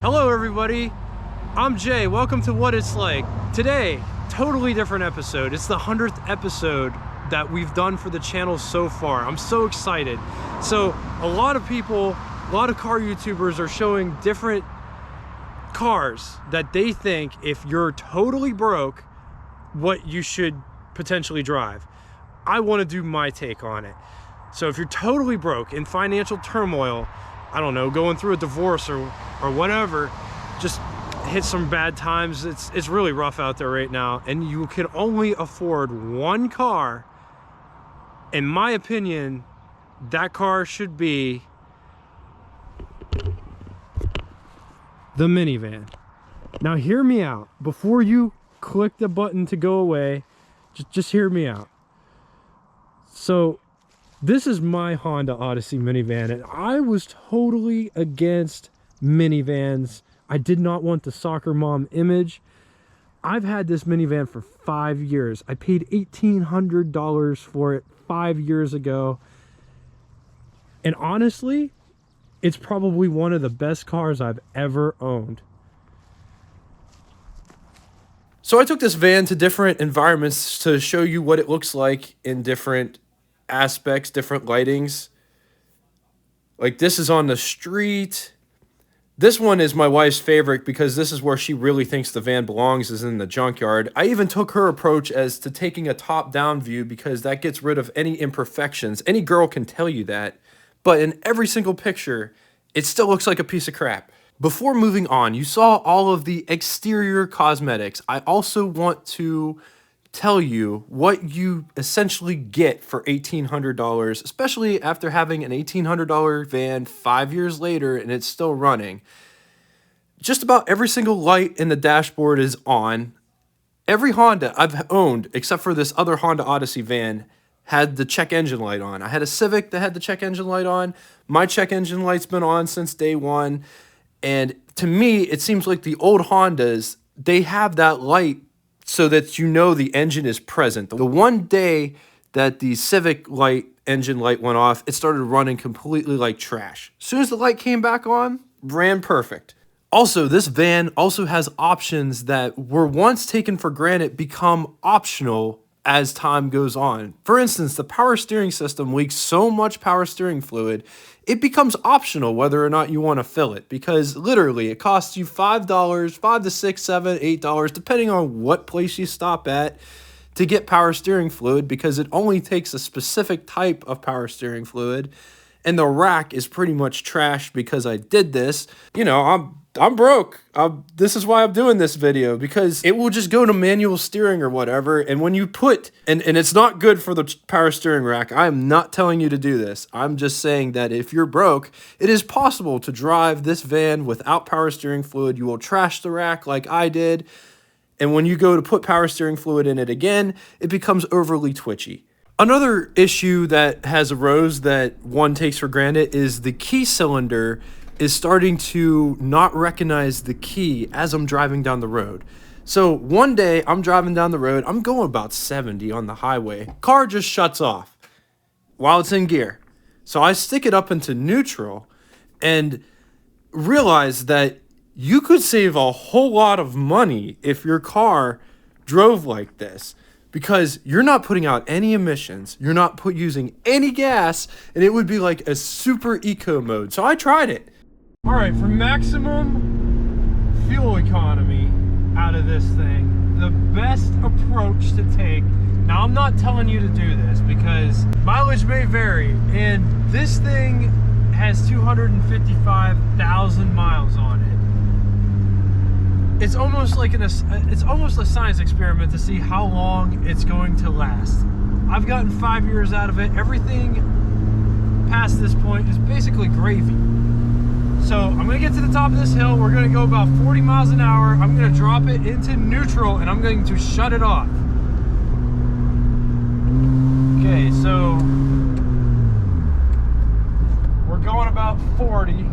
Hello everybody, I'm Jay. Welcome to What It's Like. Today, totally different episode. It's the 100th episode that we've done for the channel so far. I'm so excited. So a lot of people, a lot of car YouTubers are showing different cars that they think if you're totally broke, what you should potentially drive. I want to do my take on it. So if you're totally broke, in financial turmoil, I don't know, going through a divorce or whatever, just hit some bad times. It's really rough out there right now, and you can only afford one car. In my opinion, that car should be the minivan. Now hear me out. Before you click the button to go away, just hear me out. So this is my Honda Odyssey minivan, and I was totally against minivans. I did not want the soccer mom image. I've had this minivan for 5 years. I paid $1,800 for it 5 years ago. And honestly, it's probably one of the best cars I've ever owned. So I took this van to different environments to show you what it looks like in different aspects, different lightings. Like this is on the street. This one is my wife's favorite because this is where she really thinks the van belongs, is in the junkyard. I even took her approach as to taking a top-down view because that gets rid of any imperfections. Any girl can tell you that. But in every single picture, it still looks like a piece of crap. Before moving on, you saw all of the exterior cosmetics. I also want to tell you what you essentially get for $1,800, especially after having an $1,800 van 5 years later and it's still running. Just about every single light in the dashboard is on. Every Honda I've owned, except for this other Honda Odyssey van, had the check engine light on. I had a Civic that had the check engine light on. My check engine light's been on since day one. And to me, it seems like the old Hondas, they have that light so that you know the engine is present. The one day that the Civic engine light went off, it started running completely like trash. As soon as the light came back on, ran perfect. Also, this van also has options that were once taken for granted become optional as time goes on. For instance, the power steering system leaks so much power steering fluid, it becomes optional whether or not you want to fill it, because literally it costs you $5, $5 to $6, $7, $8, depending on what place you stop at, to get power steering fluid, because it only takes a specific type of power steering fluid. And the rack is pretty much trashed because I did this. You know, I'm broke. This is why I'm doing this video, because it will just go to manual steering or whatever. And when you put, and it's not good for the power steering rack. I am not telling you to do this. I'm just saying that if you're broke, it is possible to drive this van without power steering fluid. You will trash the rack like I did. And when you go to put power steering fluid in it again, it becomes overly twitchy. Another issue that has arose that one takes for granted is the key cylinder is starting to not recognize the key as I'm driving down the road. So one day I'm driving down the road, I'm going about 70 on the highway. Car just shuts off while it's in gear. So I stick it up into neutral and realize that you could save a whole lot of money if your car drove like this, because you're not putting out any emissions, you're not using any gas, and it would be like a super eco mode. So I tried it. All right, for maximum fuel economy out of this thing, the best approach to take, now I'm not telling you to do this because mileage may vary, and this thing has 255,000 miles on it. It's almost like it's almost a science experiment to see how long it's going to last. I've gotten 5 years out of it. Everything past this point is basically gravy. So I'm gonna get to the top of this hill. We're gonna go about 40 miles an hour. I'm gonna drop it into neutral and I'm going to shut it off. Okay, so we're going about 40.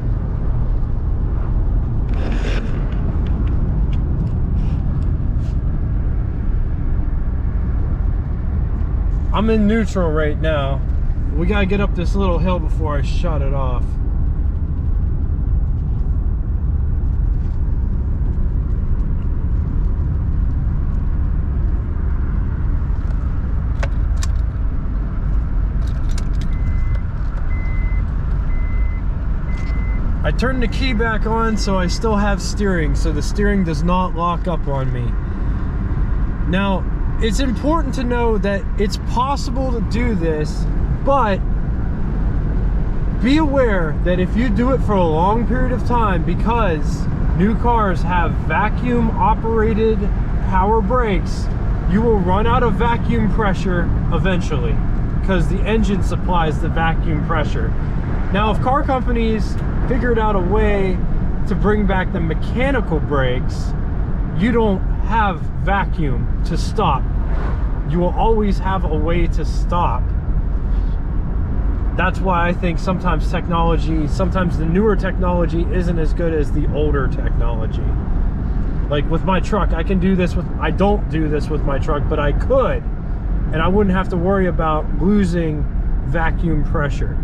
I'm in neutral right now. We gotta get up this little hill before I shut it off. turned the key back on, so I still have steering, so the steering does not lock up on me. Now, it's important to know that it's possible to do this, but be aware that if you do it for a long period of time, because new cars have vacuum operated power brakes, you will run out of vacuum pressure eventually, because the engine supplies the vacuum pressure. Now, if car companies figured out a way to bring back the mechanical brakes, you don't have vacuum to stop. You will always have a way to stop. That's why I think sometimes the newer technology isn't as good as the older technology. Like with my truck, I don't do this with my truck, but I could, and I wouldn't have to worry about losing vacuum pressure.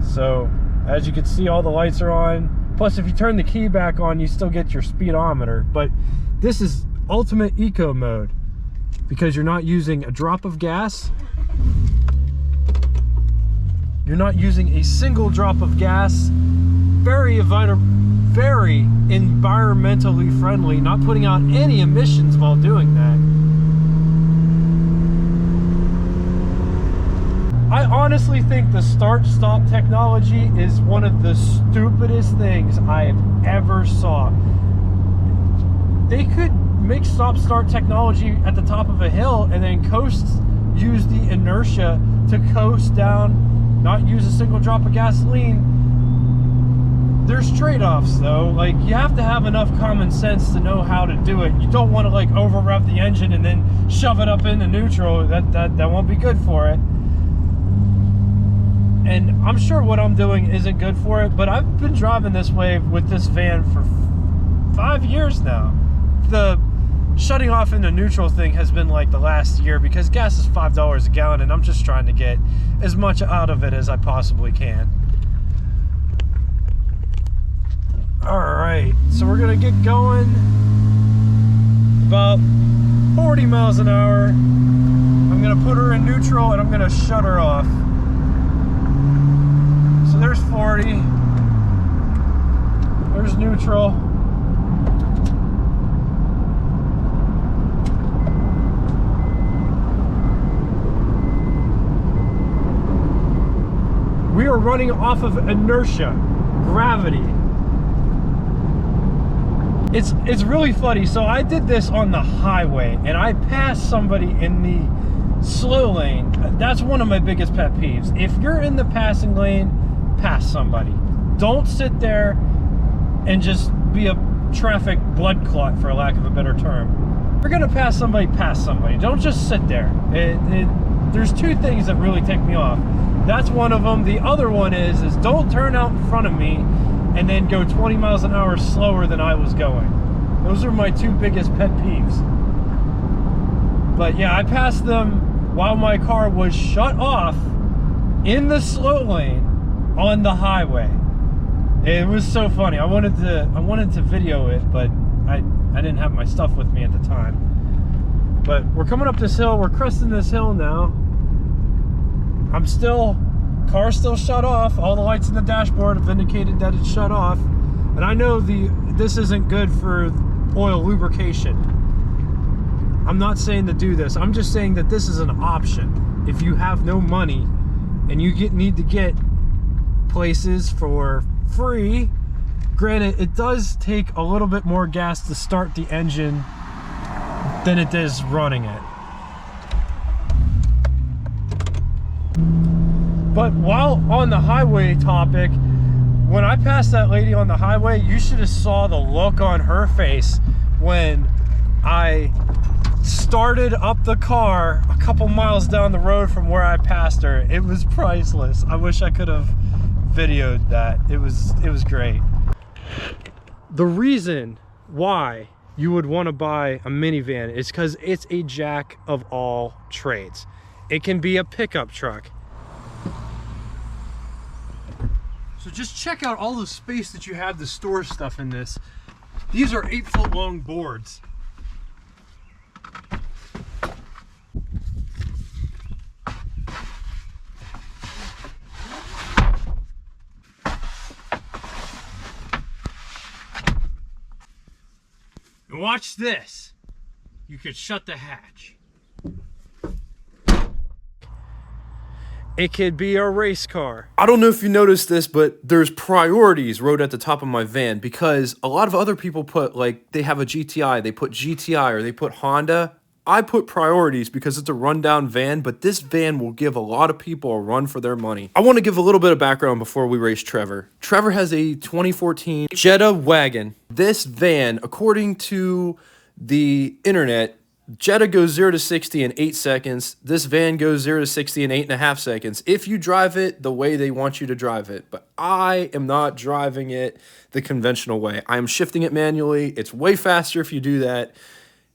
So, as you can see, all the lights are on. Plus, if you turn the key back on, you still get your speedometer. But this is ultimate eco mode, because you're not using a drop of gas. You're not using a single drop of gas. Very environmentally friendly, not putting out any emissions while doing that. I honestly think the start-stop technology is one of the stupidest things I have ever saw. They could make stop-start technology at the top of a hill and then use the inertia to coast down, not use a single drop of gasoline. There's trade-offs though. Like, you have to have enough common sense to know how to do it. You don't want to like over rev the engine and then shove it up into neutral. That won't be good for it. And I'm sure what I'm doing isn't good for it, but I've been driving this way with this van for 5 years now. The shutting off into neutral thing has been like the last year, because gas is $5 a gallon and I'm just trying to get as much out of it as I possibly can. Alright, so we're gonna get going about 40 miles an hour. I'm gonna put her in neutral and I'm gonna shut her off. So there's 40. There's neutral. We are running off of inertia, gravity. It's really funny. So I did this on the highway and I passed somebody in the slow lane. That's one of my biggest pet peeves. If you're in the passing lane, pass somebody. Don't sit there and just be a traffic blood clot, for lack of a better term. If you're gonna pass somebody, pass somebody. Don't just sit there. There's two things that really tick me off. That's one of them. The other one is don't turn out in front of me and then go 20 miles an hour slower than I was going. Those are my two biggest pet peeves. But yeah, I passed them while my car was shut off in the slow lane on the highway. It was so funny. I wanted to video it, but I didn't have my stuff with me at the time. But we're coming up this hill. We're cresting this hill now. Car's still shut off. All the lights in the dashboard have indicated that it's shut off. And I know this isn't good for oil lubrication. I'm not saying to do this. I'm just saying that this is an option. If you have no money and you need to get places for free, granted, it does take a little bit more gas to start the engine than it is running it. But while on the highway topic, when I passed that lady on the highway, you should have saw the look on her face when I started up the car a couple miles down the road from where I passed her. It was priceless. I wish I could have videoed that. It was great. The reason why you would want to buy a minivan is because it's a jack of all trades. It can be a pickup truck. So just check out all the space that you have to store stuff in this. These are 8-foot long boards. And watch this. You could shut the hatch. It could be a race car. I don't know if you noticed this, but there's priorities wrote at the top of my van because a lot of other people put, like, they have a GTI, they put GTI, or they put Honda. I put priorities because it's a rundown van, but this van will give a lot of people a run for their money. I want to give a little bit of background before we race Trevor. Trevor has a 2014 Jetta wagon. This van, according to the internet, Jetta goes 0 to 60 in 8 seconds. This van goes 0 to 60 in 8.5 seconds. If you drive it the way they want you to drive it. But I am not driving it the conventional way. I am shifting it manually. It's way faster if you do that,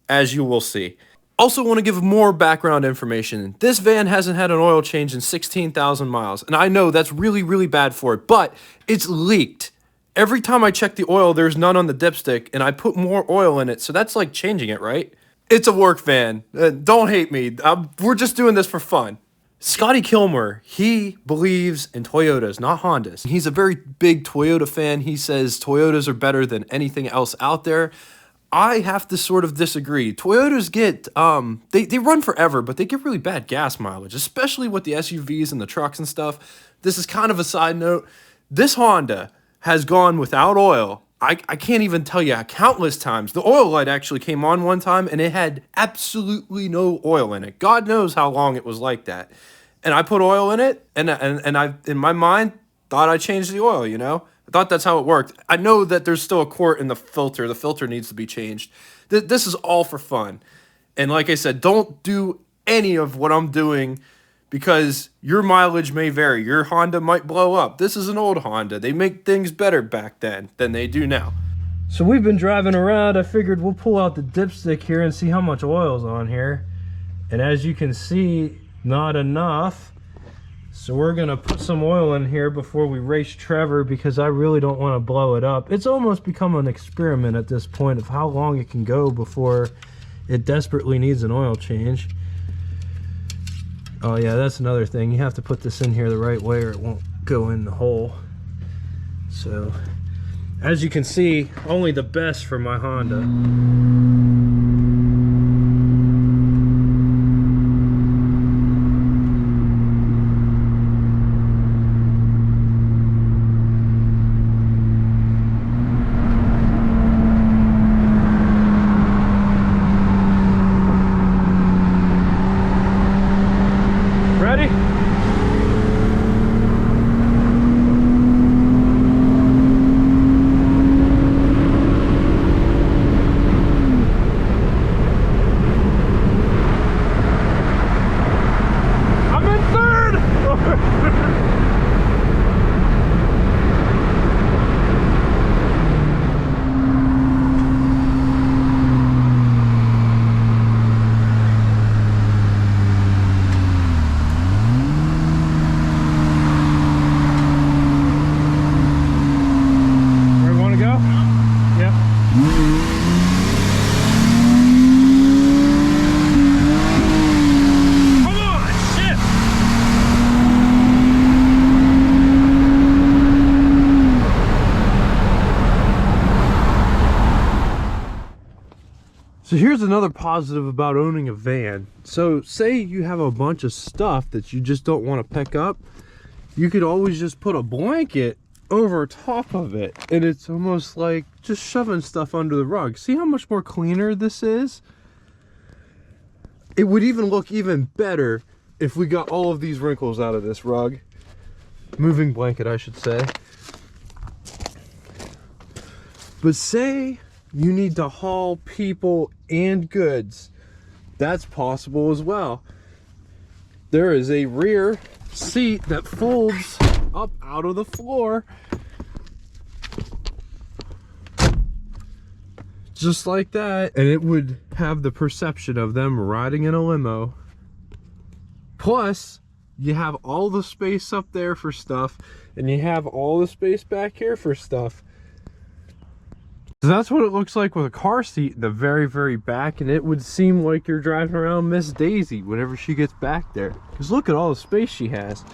as you will see. Also want to give more background information. This van hasn't had an oil change in 16,000 miles. And I know that's really, really bad for it, but it's leaked. Every time I check the oil, there's none on the dipstick, and I put more oil in it. So that's like changing it, right? It's a work van. Don't hate me. We're just doing this for fun. Scotty Kilmer, he believes in Toyotas, not Hondas. He's a very big Toyota fan. He says Toyotas are better than anything else out there. I have to sort of disagree. Toyotas get, they run forever, but they get really bad gas mileage, especially with the SUVs and the trucks and stuff. This is kind of a side note. This Honda has gone without oil. I can't even tell you countless times. The oil light actually came on one time and it had absolutely no oil in it. God knows how long it was like that. And I put oil in it and I, in my mind, thought I changed the oil, you know? I thought that's how it worked. I know that there's still a quart in the filter. The filter needs to be changed. This is all for fun. And like I said, don't do any of what I'm doing because your mileage may vary. Your Honda might blow up. This is an old Honda. They make things better back then than they do now. So we've been driving around. I figured we'll pull out the dipstick here and see how much oil's on here. And as you can see, not enough. So we're gonna put some oil in here before we race Trevor because I really don't want to blow it up. It's almost become an experiment at this point of how long it can go before it desperately needs an oil change. Oh yeah, that's another thing. You have to put this in here the right way or it won't go in the hole. So, as you can see, only the best for my Honda. Ready? I'm in third! So here's another positive about owning a van. So say you have a bunch of stuff that you just don't want to pick up. You could always just put a blanket over top of it. And it's almost like just shoving stuff under the rug. See how much more cleaner this is? It would even look even better if we got all of these wrinkles out of this rug. Moving blanket, I should say. But say you need to haul people and goods. That's possible as well. There is a rear seat that folds up out of the floor. Just like that. And it would have the perception of them riding in a limo. Plus, you have all the space up there for stuff. And you have all the space back here for stuff. So that's what it looks like with a car seat in the very, very back, and it would seem like you're driving around Miss Daisy whenever she gets back there. Because look at all the space she has.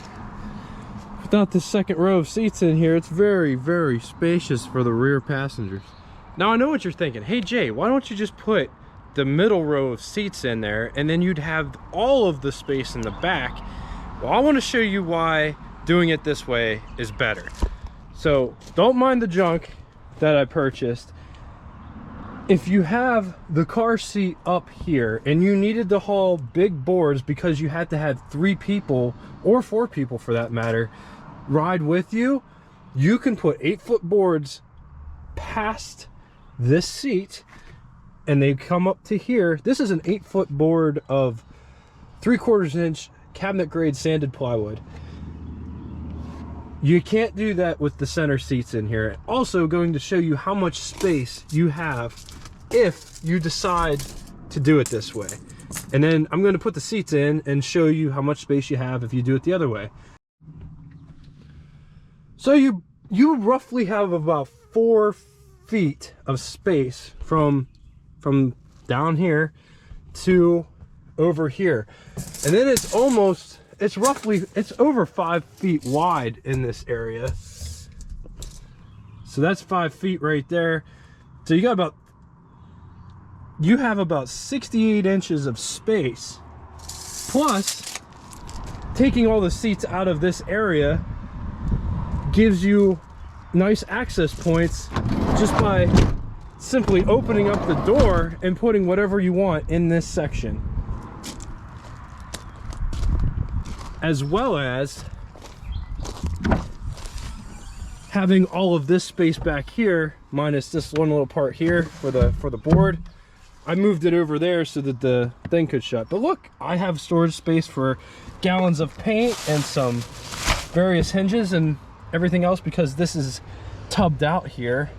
Without this second row of seats in here, it's very, very spacious for the rear passengers. Now I know what you're thinking. Hey Jay, why don't you just put the middle row of seats in there and then you'd have all of the space in the back? Well, I want to show you why doing it this way is better. So don't mind the junk that I purchased. If you have the car seat up here and you needed to haul big boards because you had to have 3 people or 4 people for that matter ride with you, you can put 8-foot boards past this seat and they come up to here. This is an 8-foot board of 3/4 inch cabinet grade sanded plywood. You can't do that with the center seats in here. Also going to show you how much space you have if you decide to do it this way. And then I'm going to put the seats in and show you how much space you have if you do it the other way. So you roughly have about 4 feet of space from down here to over here. And then it's over 5 feet wide in this area. So that's 5 feet right there. So you have about 68 inches of space, plus taking all the seats out of this area gives you nice access points just by simply opening up the door and putting whatever you want in this section, as well as having all of this space back here minus this one little part here for the board. I moved it over there so that the thing could shut. But look, I have storage space for gallons of paint and some various hinges and everything else because this is tubbed out here.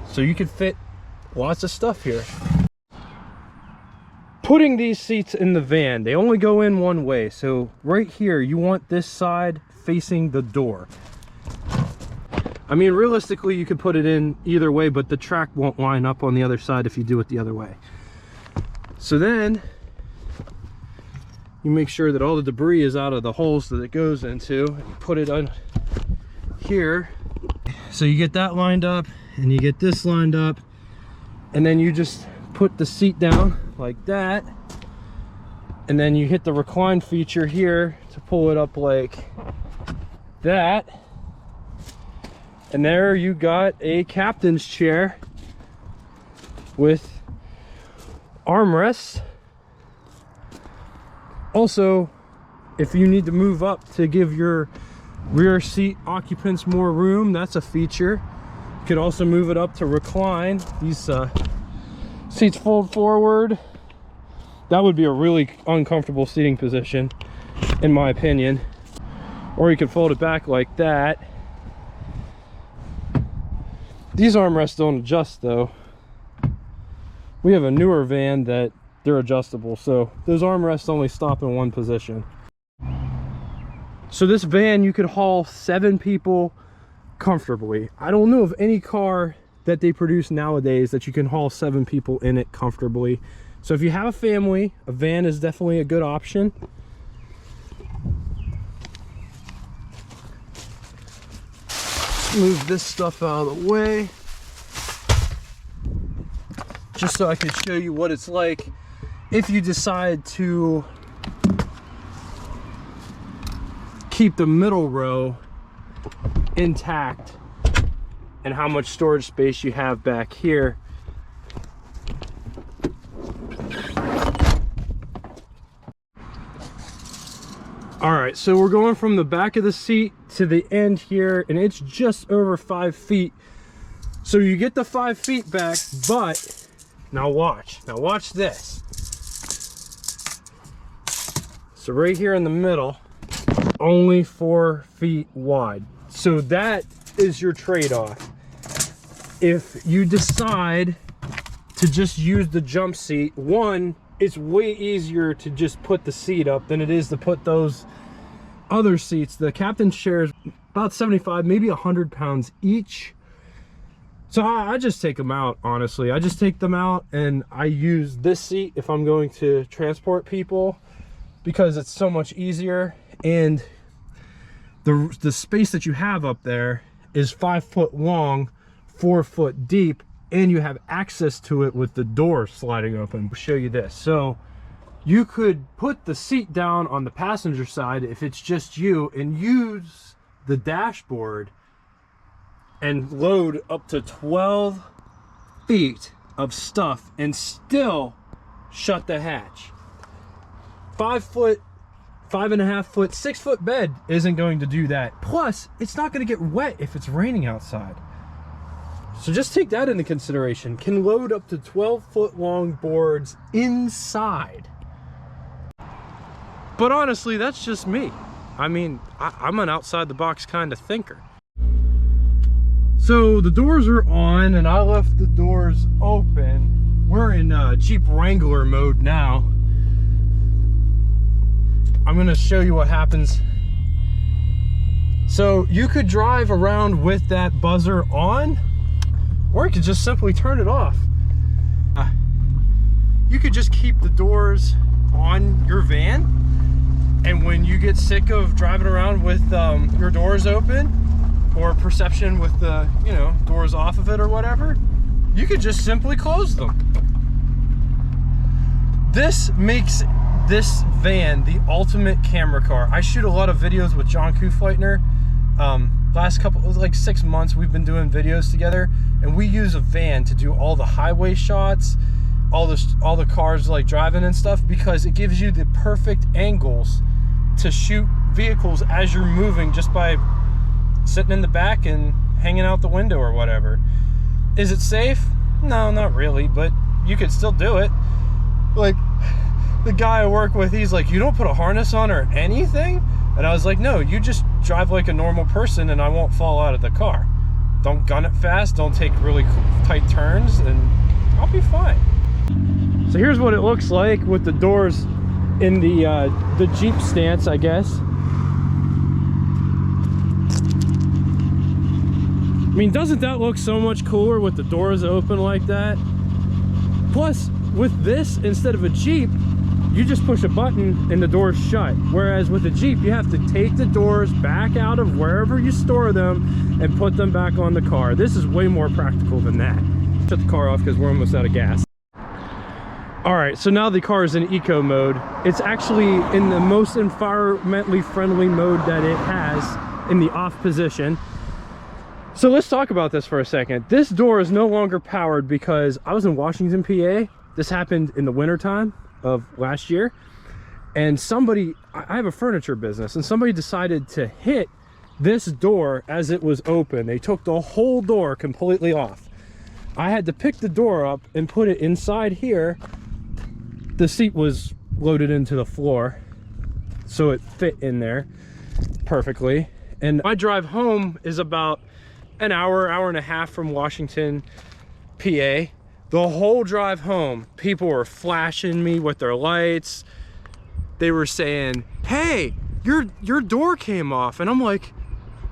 So you could fit lots of stuff here. Putting these seats in the van, they only go in one way. So right here, you want this side facing the door. I mean, realistically, you could put it in either way, but the track won't line up on the other side if you do it the other way. So then you make sure that all the debris is out of the holes that it goes into, and you put it on here. So you get that lined up and you get this lined up, and then you just put the seat down like that, and then you hit the recline feature here to pull it up like that, and there you got a captain's chair with armrests. Also, if you need to move up to give your rear seat occupants more room, that's a feature. You could also move it up to recline. These seats fold forward. That would be a really uncomfortable seating position, in my opinion. Or you could fold it back like that. These armrests don't adjust though. We have a newer van that they're adjustable, so those armrests only stop in one position. So this van, you could haul 7 people comfortably. I don't know of any car that they produce nowadays that you can haul 7 people in it comfortably. So if you have a family, a van is definitely a good option. Let's move this stuff out of the way, just so I can show you what it's like if you decide to keep the middle row intact and how much storage space you have back here. All right, so we're going from the back of the seat to the end here, and it's just over 5 feet. So you get the 5 feet back, but now watch this. So right here in the middle, only 4 feet wide. So that is your trade-off. If you decide to just use the jump seat, one, it's way easier to just put the seat up than it is to put those other seats. The captain's chair is about 75, maybe 100 pounds each. So I just take them out, honestly. I just take them out and I use this seat if I'm going to transport people because it's so much easier. And the space that you have up there is 5 foot long, 4 foot deep, and you have access to it with the door sliding open. I'll show you this. So you could put the seat down on the passenger side if it's just you and use the dashboard and load up to 12 feet of stuff and still shut the hatch. 5 foot, 5.5 foot, 6 foot bed isn't going to do that. Plus, it's not going to get wet if it's raining outside. So just take that into consideration. Can load up to 12-foot long boards inside. But honestly, that's just me. I mean, I'm an outside the box kind of thinker. So the doors are on and I left the doors open. We're in Jeep Wrangler mode now. I'm gonna show you what happens. So you could drive around with that buzzer on, or you could just simply turn it off. You could just keep the doors on your van, and when you get sick of driving around with your doors open, or perception with the, you know, doors off of it or whatever, you could just simply close them. This makes this van the ultimate camera car. I shoot a lot of videos with John Kufleitner. Last couple, like 6 months, we've been doing videos together, and we use a van to do all the highway shots, all the cars like driving and stuff, because it gives you the perfect angles to shoot vehicles as you're moving just by sitting in the back and hanging out the window or whatever. Is it safe? No, not really, but you could still do it. Like, the guy I work with, he's like, you don't put a harness on or anything? And I was like, no, you just drive like a normal person and I won't fall out of the car. Don't gun it fast, don't take really tight turns, and I'll be fine. So here's what it looks like with the doors in the Jeep stance, I guess. I mean, doesn't that look so much cooler with the doors open like that? Plus, with this, instead of a Jeep, you just push a button and the door's shut. Whereas with a Jeep, you have to take the doors back out of wherever you store them and put them back on the car. This is way more practical than that. Shut the car off because we're almost out of gas. All right, so now the car is in eco mode. It's actually in the most environmentally friendly mode that it has, in the off position. So let's talk about this for a second. This door is no longer powered because I was in Washington, PA. This happened in the wintertime of last year, and I have a furniture business, and somebody decided to hit this door as it was open. They took the whole door completely off. I had to pick the door up and put it inside here. The seat was loaded into the floor, so it fit in there perfectly. And my drive home is about an hour and a half from Washington, PA. The whole drive home, people were flashing me with their lights. They were saying, hey, your door came off. And I'm like,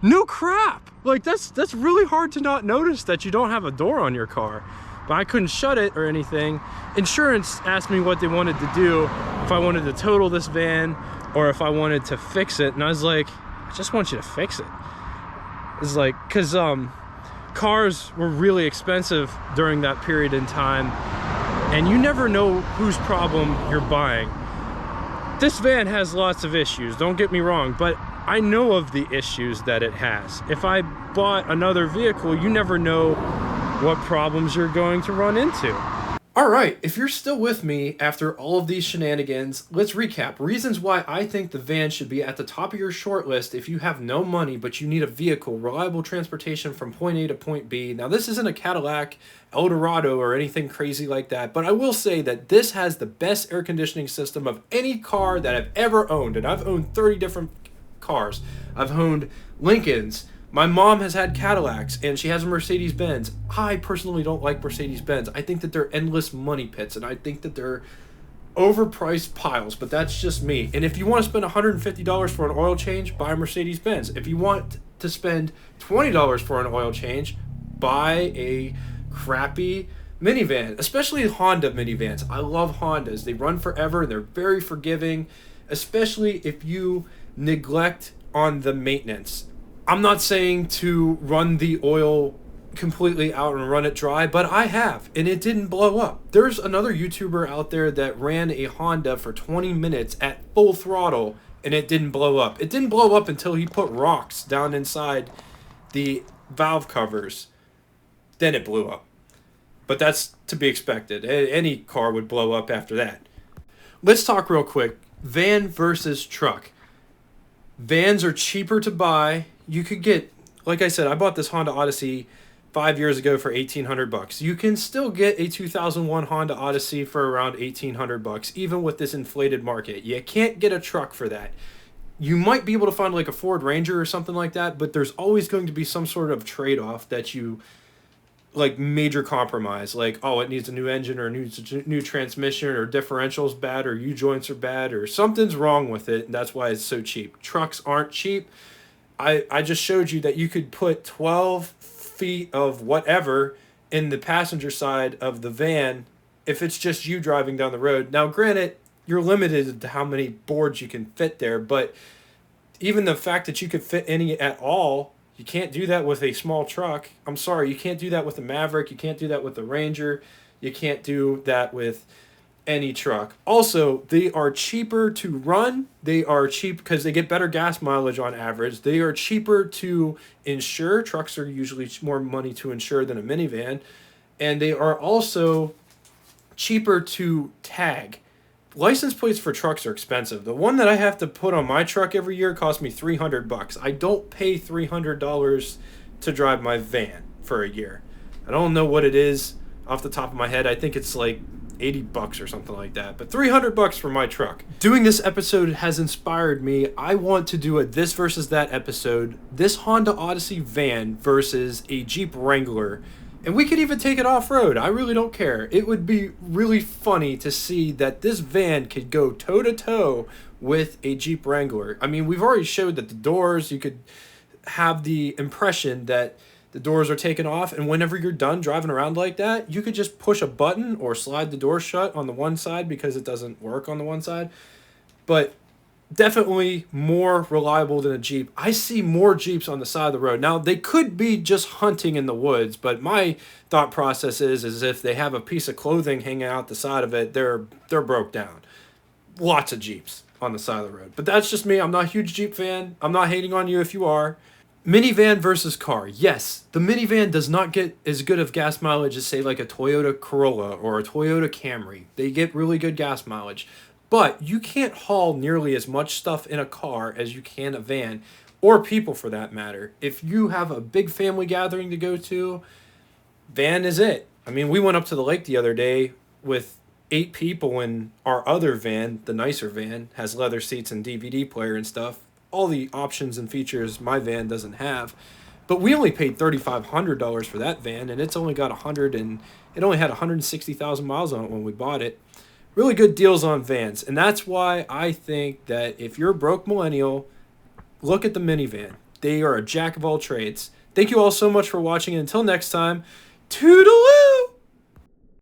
no crap. Like, that's really hard to not notice that you don't have a door on your car. But I couldn't shut it or anything. Insurance asked me what they wanted to do, if I wanted to total this van or if I wanted to fix it. And I was like, I just want you to fix it. It's like, cause cars were really expensive during that period in time, and you never know whose problem you're buying. This van has lots of issues, don't get me wrong, but I know of the issues that it has. If I bought another vehicle, you never know what problems you're going to run into. All right, if you're still with me after all of these shenanigans, let's recap. Reasons why I think the van should be at the top of your short list if you have no money but you need a vehicle, reliable transportation from point A to point B. Now, this isn't a Cadillac, Eldorado, or anything crazy like that, but I will say that this has the best air conditioning system of any car that I've ever owned, and I've owned 30 different cars. I've owned Lincolns. My mom has had Cadillacs, and she has a Mercedes-Benz. I personally don't like Mercedes-Benz. I think that they're endless money pits, and I think that they're overpriced piles, but that's just me. And if you want to spend $150 for an oil change, buy a Mercedes-Benz. If you want to spend $20 for an oil change, buy a crappy minivan, especially Honda minivans. I love Hondas. They run forever, and they're very forgiving, especially if you neglect on the maintenance. I'm not saying to run the oil completely out and run it dry, but I have, and it didn't blow up. There's another YouTuber out there that ran a Honda for 20 minutes at full throttle, and it didn't blow up. It didn't blow up until he put rocks down inside the valve covers. Then it blew up. But that's to be expected. Any car would blow up after that. Let's talk real quick. Van versus truck. Vans are cheaper to buy. You could get, like I said, I bought this Honda Odyssey 5 years ago for $1,800. You can still get a 2001 Honda Odyssey for around $1,800, even with this inflated market. You can't get a truck for that. You might be able to find like a Ford Ranger or something like that, but there's always going to be some sort of trade-off that you, like, major compromise. Like, oh, it needs a new engine, or needs a new transmission, or differential's bad, or U-joints are bad, or something's wrong with it, and that's why it's so cheap. Trucks aren't cheap. I just showed you that you could put 12 feet of whatever in the passenger side of the van if it's just you driving down the road. Now, granted, you're limited to how many boards you can fit there, but even the fact that you could fit any at all, you can't do that with a small truck. I'm sorry, you can't do that with a Maverick, you can't do that with a Ranger, you can't do that with any truck. Also, they are cheaper to run. They are cheap because they get better gas mileage on average. They are cheaper to insure. Trucks are usually more money to insure than a minivan. And they are also cheaper to tag. License plates for trucks are expensive. The one that I have to put on my truck every year costs me $300. I don't pay $300 to drive my van for a year. I don't know what it is off the top of my head. I think it's like $80 or something like that, but $300 for my truck. Doing this episode has inspired me. I want to do a this versus that episode. This Honda Odyssey van versus a Jeep Wrangler. And we could even take it off-road. I really don't care. It would be really funny to see that this van could go toe-to-toe with a Jeep Wrangler. I mean, we've already showed that the doors, you could have the impression that the doors are taken off, and whenever you're done driving around like that, you could just push a button or slide the door shut on the one side because it doesn't work on the one side. But definitely more reliable than a Jeep. I see more Jeeps on the side of the road. Now, they could be just hunting in the woods, but my thought process is if they have a piece of clothing hanging out the side of it, they're broke down. Lots of Jeeps on the side of the road. But that's just me. I'm not a huge Jeep fan. I'm not hating on you if you are. Minivan versus car. Yes, the minivan does not get as good of gas mileage as, say, like a Toyota Corolla or a Toyota Camry. They get really good gas mileage. But you can't haul nearly as much stuff in a car as you can a van, or people for that matter. If you have a big family gathering to go to, van is it. I mean, we went up to the lake the other day with 8 people, and our other van, the nicer van, has leather seats and DVD player and stuff. All the options and features my van doesn't have. But we only paid $3,500 for that van, and it's only got it only had 160,000 miles on it when we bought it. Really good deals on vans, and that's why I think that if you're a broke millennial, look at the minivan. They are a jack of all trades. Thank you all so much for watching, and until next time, toodaloo!